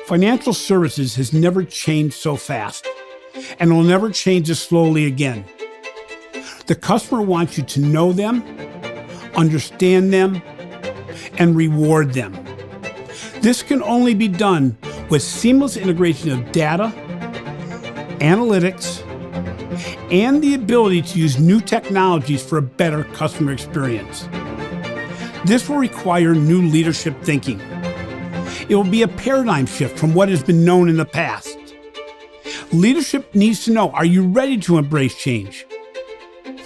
Financial services has never changed so fast, and will never change as slowly again. The customer wants you to know them, understand them, and reward them. This can only be done with seamless integration of data, analytics, and the ability to use new technologies for a better customer experience. This will require new leadership thinking. It will be a paradigm shift from what has been known in the past. Leadership needs to know, are you ready to embrace change?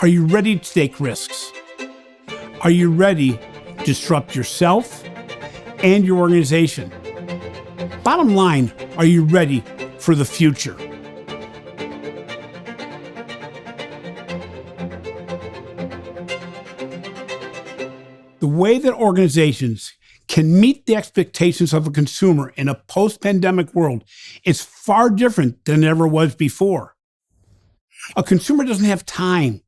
Are you ready to take risks? Are you ready to disrupt yourself and your organization? Bottom line, are you ready for the future? The way that organizations can meet the expectations of a consumer in a post-pandemic world is far different than it ever was before. A consumer doesn't have time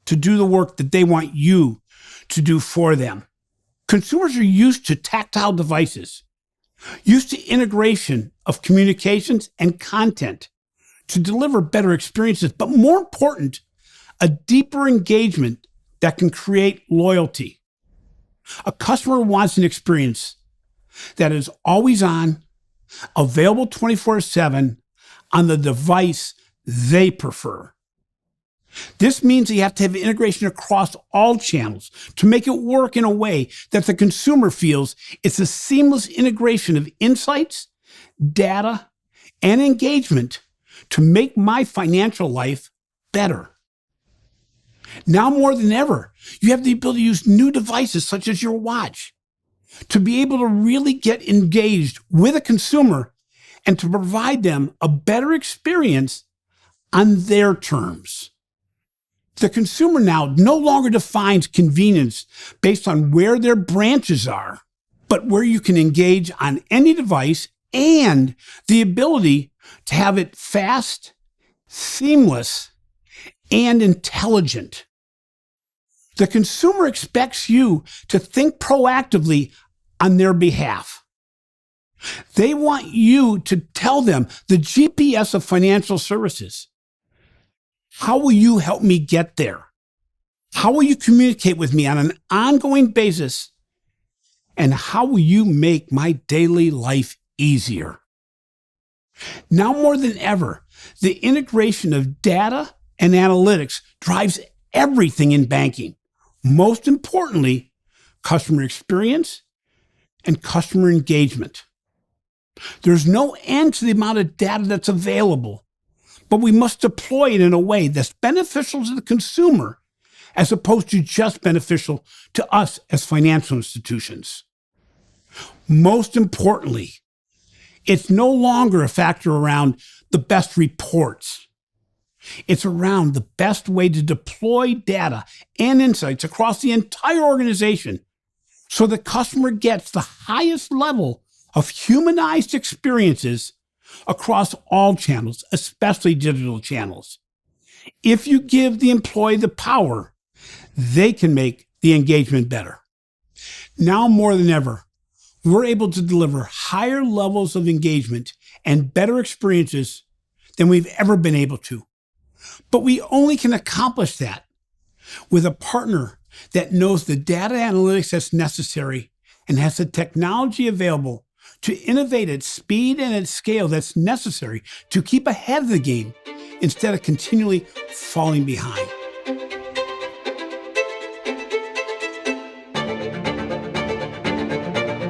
to do the work that they want you to do for them. Consumers are used to tactile devices, used to integration of communications and content to deliver better experiences, but more important, a deeper engagement that can create loyalty. A customer wants an experience that is always on, available 24/7 on the device they prefer. This means you have to have integration across all channels to make it work in a way that the consumer feels it's a seamless integration of insights, data, and engagement to make my financial life better. Now more than ever, you have the ability to use new devices such as your watch to be able to really get engaged with a consumer and to provide them a better experience on their terms. The consumer now no longer defines convenience based on where their branches are, but where you can engage on any device and the ability to have it fast, seamless, and intelligent. The consumer expects you to think proactively on their behalf. They want you to tell them the GPS of financial services. How will you help me get there? How will you communicate with me on an ongoing basis? And how will you make my daily life easier? Now more than ever, the integration of data and analytics drives everything in banking. Most importantly, customer experience and customer engagement. There's no end to the amount of data that's available, but we must deploy it in a way that's beneficial to the consumer as opposed to just beneficial to us as financial institutions. Most importantly, it's no longer a factor around the best reports. It's around the best way to deploy data and insights across the entire organization so the customer gets the highest level of humanized experiences across all channels, especially digital channels. If you give the employee the power, they can make the engagement better. Now more than ever, we're able to deliver higher levels of engagement and better experiences than we've ever been able to. But we only can accomplish that with a partner that knows the data analytics that's necessary and has the technology available to innovate at speed and at scale that's necessary to keep ahead of the game instead of continually falling behind.